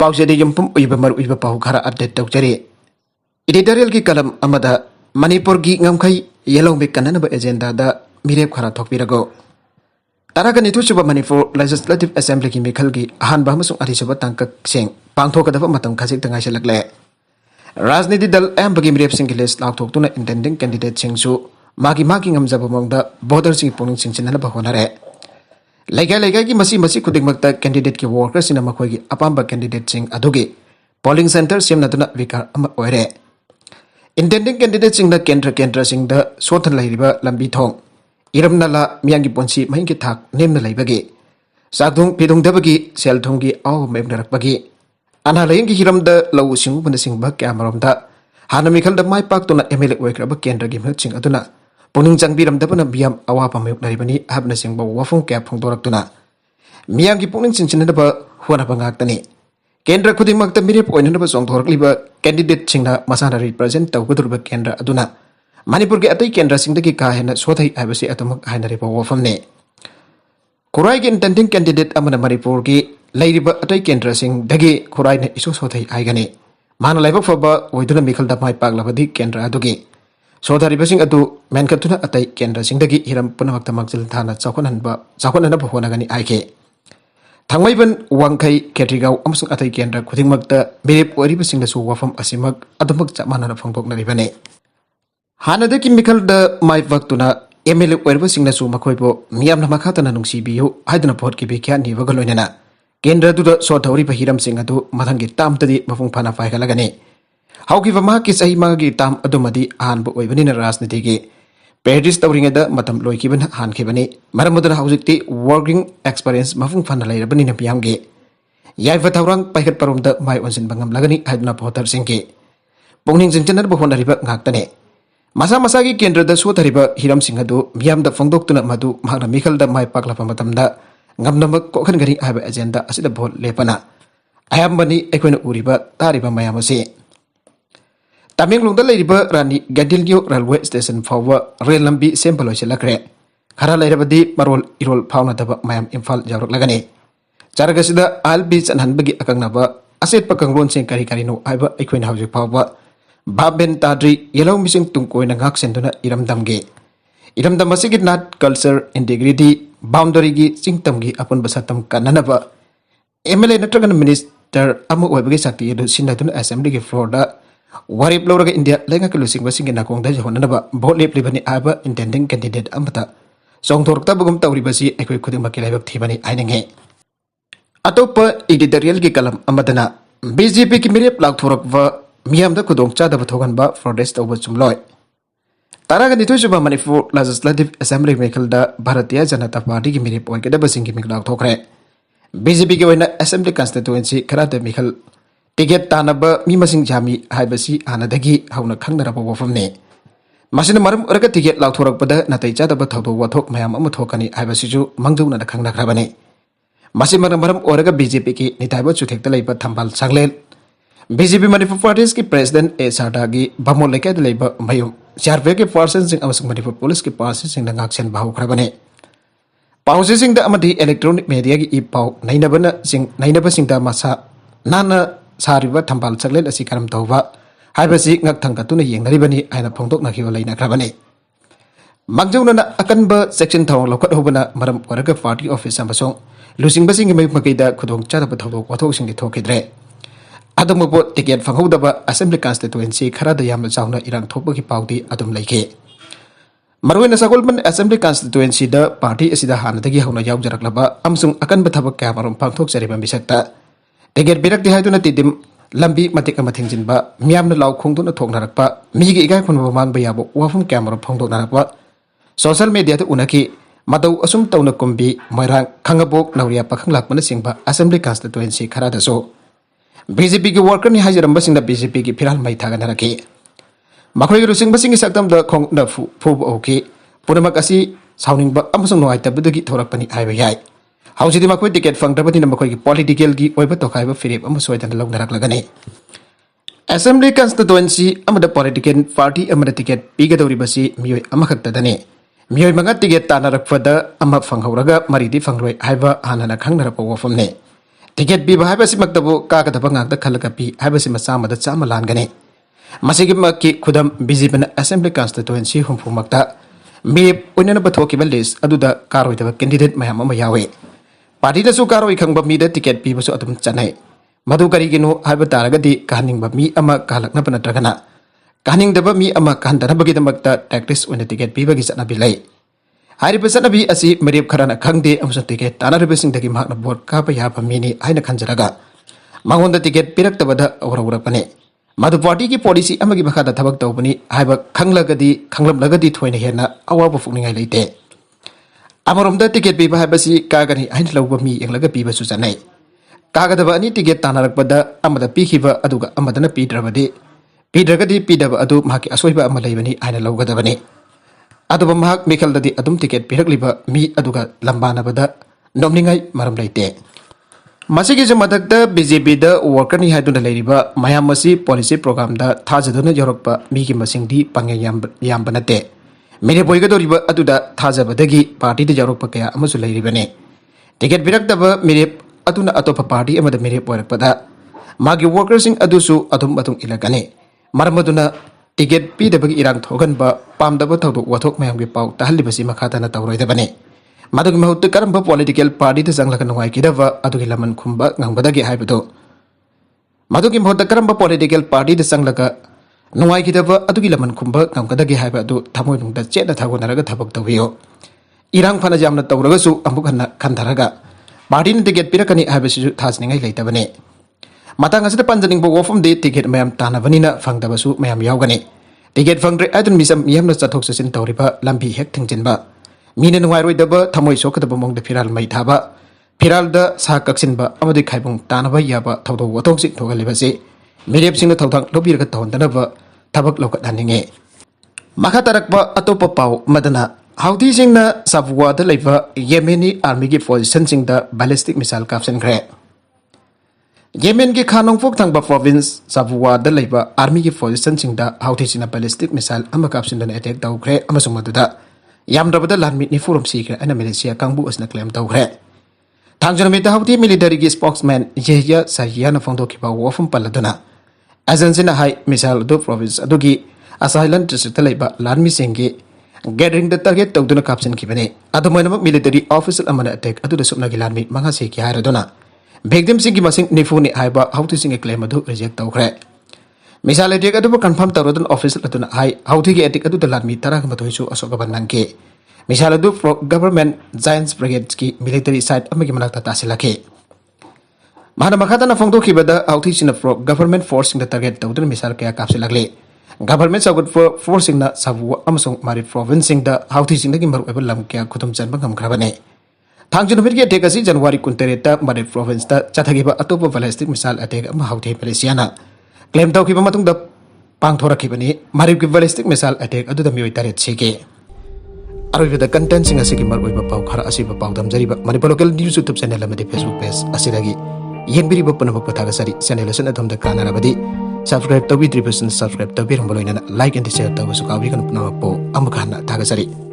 पाउसेदी यंपम उइबा मर उइबा पाउ खरा अपडेट तौचरी एडिटोरियल की कलम अमदा मणिपुर की ngमखै येलोंबे कननब एजेंडा दा मिरेप खरा थोकपिरगो तारागा निथुसुबा मणिपुर लेजिस्लेटिव असेंबली की मिखल की अहानबा अमसुंग अरिसुबा तांकक सेंग पांगथोकदबा मतम खजिक तंगाइसलकले राजनीति दल अहमबगी मिरेप सिंह लिस्ट लाउथोक्तुना इंटेंडिंग कैंडिडेट सिंगसु मागी ngमजब मोंगदा वोटर सिंह पुनिंग सिंचिननब होनरे लेगा लेगा की मसी मसी खुदिंगमक्ता कैंडिडेट की वर्कर्स सिना मखोगी अपांबा कैंडिडेट सिंह अदुगी पोलिंग सेंटर सेमनदुना विकार अमा ओइरे इंटेंडिंग कैंडिडेट सिंह केंद्र सिंह द सोथन लैरिबा लंबी थोंग इरमनला मियांगी पोंसी महिंगी थाक नेमना लैबगी सागदुंग पिदुंगदबगी सेलथुंगी आव मेबनरकबगी अना लैंगी हिरम द लौ सिंगु बन सिंह बा क्यामरमदा हाना मिखल द माइ पाक्तुना एमएलए ओइक्रब केंद्र गी मत सिंह अदुना पुनिंग चंगबिरमदबना बियाम अवापा मेबनरिबनी हाबना सिंह बा वफुंग क्या फोंदोरक्तुना मियांगी पुनिंग सिंचिनदबा हुनबा ngaktani केंद्र खुदिंगमक्ता मिरेप ओइननबा चोंथोरकलिबा कैंडिडेट सिंहना मसाना रिप्रेजेंट तौगदुरबा केंद्र अदुना मणिपुर के अतई केंद्र सिंहदगी का हेन सोथै आइबसी अतमक हाइनरिबा वफमने खुराई के इंटेंडिंग कैंडिडेट अमना मणिपुर की लैरिबा अतई केंद्र सिंहदगी खुराई ने इसो सोथै आइगने माना लाइबक फबा ओइदुना मिखलदा माइ पागलाबदी केंद्र अदुगी सोथरिबसिंग अदु मेनकतुना अतई केंद्र सिंहदगी हिरम पुनमक्ता मक्जिल थाना चौखननब होनगनी आइके थांगमैबन वांखै केट्रिगाव अमसुंग अतई केंद्र खुदिंगमक्ता मिरेप ओइरिबसिंगदसु वफम असिमक अदमक चमानना फोंदोकनरिबने हानदकी मिखलदा माइ पाक्तुना एमएलए ओइरिबसिंगदसु मखोइबो मियामना मखातना नुंसिबियु हाइदना भोट की बिख्या निबग लोइनना केंद्र दुदा सोथौरिबा हिरम सिंह अदु मथंगी तामतदी मफुंग फाना फाइगलगने हाउकिबा माकी सही मागी ताम अदुमदी आहानबो ओइबनिना राजनीति की पेरिस तौरिंगदा मतम लोइकिबन हानखिबनी मरमदना हौजिकती वर्किंग एक्सपीरियंस मफुंग फाना लैरबनिना पियामगे याइफा थौरंग पाइखत परमदा माइ ओनसिन बंगम लगनी हाइदना भोटर सिंहके पुंगनिंग जिंचनरबो होनरिबा ngaktane मसा मसा की केंद्र द सोथरिबा हिरम सिंह अदु मियामदा फोंदोक्तुना मदु महना मिखलदा माइ पाकलापा मतमदा ngamnamak kokhan haiba agenda asida भोट लेपना अयामबनी अखोइना उरिबा तारिबा मयाम असे तामेंगलोंगदा लैरिबा रानी गैडिलग्यो रेलवे स्टेशन फावबा रेल लंबी सेम्पल ओइसलखरे खरा लैरबदी मरोल इरोल फावनादबा मयाम इम्फाल जावरकलगने चारगसिदा आलबी चनहनबगी अकंगनाबा असेटपा कंगलोन सिंह करी करिनो आइबा अखोइना हौजिक फावबा भाबेन ताद्री येलो मिसिंग तुंगकोइना ngaksenदुना इरमदम असिगी नाट कल्चर इंटीग्रिटी बाउंडरी की चिंगतमगी अपन बसतम कन्ननबा एमएलए नत्रगन मिनिस्टर अमु ओइबगी शक्ति यदु सिन्नदुन असेंबली की फ्लोर दा वारिप लौरगा इंडिया लेंगा कलुसिंग बसिंग नाकोंगदा जहोननबा भोट लेप्लिबनी आबा इंटेंडिंग कैंडिडेट अमता सोंगथोरक्तबगुम तौरिबसी अखोइ खुदिंगमकी लाइबक थिबनी आइनंगे अतोप एडिटोरियल की कलम अमदना बीजेपी की मिरेप लाउथोरकवा मियामदा खुदोंग चादब थोगनबा protest तौब चुमलोय तारागा निथुसुबा Manipur legislative assembly मिखलदा Bharatiya Janata party की मिरेप ओइगदबसिंग की मिखलाउ थोखरे बीजेपी के ओइना असेंबली कॉन्स्टिट्यूएंसी खराद मिखल टिकेट तानबा मिमसिंग जामी हाइबसी आनदगी हौना खंगनरबा वफमने मसिना मरम ओरगा टिकेट लाउथोरकपदा नतै चादबा थौदो वथोक मयाम अम थोकनी हाइबसिजु मंगदौना खंगनख्रबने मसिमर मरम ओरगा बीजेपी की निताइबा चुथेक्ता लैबा थंबाल सांगलेल बीजेपी मणिपुर पार्टी की प्रेसिडेंट ए सारदागी भमो लेकायदा लैबा मयुम सीआरपीएफ के पर्सन सिंह अमसुंग मणिपुर पुलिस के पर्सन सिंह ngaksen बाहुख्रबने पाउसे सिंह द अमदी इलेक्ट्रॉनिक मीडिया की ई पाउ नैनबा सिंह द मसा नाना सारिबा थंबाल सकलेल असि करम तौबा हाइबसी ngakthangkatuna yengnaribani aina phongdoknakiwa leinakhrabane mangjौना अकनबा सेक्शन थौ लौकट होबना मरम ओरगा पार्टी ऑफिस अमसों लुसिंगबसिंग मकैदा खुदोंग चादब थौदोक वाथोकसिंग थोखिद्रे अदमबो टिकेट फंगौदबा असेंबली कॉन्स्टिट्यूएंसी खराद याम चावना इरांग थोपगी पाउदी अदुम लैखे मरोइना सगोलमन असेंबली कॉन्स्टिट्यूएंसी द पार्टी असिदा हानदगी हौना यावजरकलबा अमसुंग अकनब थबक क्यामरम पांगथोकजरिबा मिसक्ता टिकेट बिरक्ति हाइदुना तिदिम लंबी मतिक अमा थिंजिनबा मियामना लाउ खोंदुना थोकनारकपा मिगी इगाय खुनबा मांगबा याबो वाफम क्यामरम फोंदोकनारकपा सोशल मीडिया द उनकी मदौ असुम तौना कुंबी मोइरांग खंगबोक नौरिया पखंग लाकमना सिंबा असेंबली कॉन्स्टिट्यूएंसी खरादसो बीजेपी की वर्कर ने हाजिरंबसिंग बीजेपी की फिराल मई थागनरके मखोई रुसिंगबसिंग सक्तम द खोंगना फुब ओके पुनमक असि साउनिंगबा अमसुंग नोआइतबदगी थोरकपनी हाइबा याय हाउसिदि मखोई टिकेट फंगदबदिन मखोई की पॉलिटिकल की ओइबा तोखाइबा फिरेप अम सोइदन लौनरकलगने असेंबली कॉन्स्टिट्यूएंसी अमद पॉलिटिकल पार्टी अमद टिकेट पीगदौरिबसी मियोय अमखक्तदने मियोय मंगा टिकेट तानरकफदा अम फंगहौरगा मरिदि फंगरोय हाइबा हानना खंगनरप वफमने tiket pi ba habasi maktabu ka ka tabang ngak khalaka pi habasi masama da chama langane masigi makki khudam BJP assembly constituency humpu makta mi unena bathoki list aduda karoi da candidate mayam ama yawe party da su karoi khangba mi da tiket pi basu adum chanai madu kari ginu haba taragadi kaning ba mi ama kalakna panatragana kaning da ba mi ama khandana bagi da makta practice una tiket pi bagi sana bilai hari besar nabi asi merip karana khangde amsa tiket tanah rebesing dagi makna bot ka pa ya pamini aina khanjaraga mangonda tiket pirak tabada ora pane madu party ki policy amagi bakhada thabak tawbani haiba khanglagadi khanglamlagadi thoina hena awa bu fukningai leite amoromda tiket pi ba habasi kagani ain lawba mi englaga pi ba su janai kagadaba ani tiket tanarakpada amada pikhiba aduga amadana pidrabadi pidragadi pidaba adu mahaki asoiba ama leibani aina lawgadabani aduba mahak mikal dadi adum tiket pirak liba mi aduga lambana bada nomningai maram leite masigi jamadak da BJP da worker ni haiduna leiriba mayam masi policy program da thajaduna yorokpa mi ki masing di pangya yam banate mere boiga doriba aduda thajabadagi party da yorokpa kaya amasu leiribane tiket pirak daba mere aduna atopa party amada mere poirakpada magi workers sing adusu adum batung ilagane maramaduna tiket pi dabagi irang thogan ba pam daba thawdu wathok mayam gi pau tahli basi makhata na tawroi dabane madugi mahut karamba political party da janglaka ngai kidaba adugi laman khumba ngangbadagi haibado madugi mahut karamba political party da janglaka ngai kidaba adugi laman khumba ngangbadagi haibado thamoi nungda chena thagonaraga thabak tawiyo irang phana jamna tawraga su amuk hanna khandaraga party ni tiket pirakani haibasi thasningai leitabane matang asida panjaning bo wofum de tiket mayam tanabanina fangdabasu mayam yaugani tiket fangre adun misam yamna chathok sasin tawriba lambi hek thingjenba mina nungai daba thamoi sokadaba mongda firal mai thaba firal da sa kaksinba amadi khaibung tanaba yaba thawdo wathok sing thogalibase mirep singna thawthang lobirga tawdanaba thabak lokat haninge makha tarakba atopa pau madana haudi singna sabwa da leiba yemeni army gi position singda ballistic missile caption gre Yemen के खानोंगफोक थंगबा province Sabwa da leiba army की position singda hauthesina ballistic missile ama kapsindan attack tawkhre amasung maduda yamdrabada lanmit ni forum sikre ana Malaysia kangbu asna claim tawkhre thangjana mita hauti military ki spokesman Yehya Sahiya na phongdo kiba wofum paladuna agency na high missile do province adugi asailan district leiba lanmi singge gathering the target tawduna kapsin kibane adumaina military official amana attack aduda supna gi lanmi manga se ki haraduna victim singi masing nifuni haiba how to sing a claim adu reject tawkhre misal attack adu confirm tawrodun official aduna hai how to attack adu dalat mi tara ma toisu asoka banangke misal adu government giants brigade ki military side amagi manakta tasilake mana makhata na phongdo khibada how to sing government force in the target tawdun misal kaya kapsilagle government sagut force in na sabu amasung mari province sing da how to sing gi maru eba lam kya khutum chan bangam khrabane Thangjun Mirki attack asi January kuntereta Mare province ta chathagiba atopa ballistic missile attack ama hauthei Malaysiana claim tawkiba matung da pangthorakibani Mare ki ballistic missile attack adu da mioi taret sike aroi da content sing asigi maroi ba pau khara asi ba pau damjariba Manipur local news YouTube channel amadi Facebook page asidagi yengbiri ba puna pathaga sari channel san athom da kana rabadi subscribe tawi 3% subscribe tawi ramboloina like and share tawu sukawi kan puna po amkhana thaga sari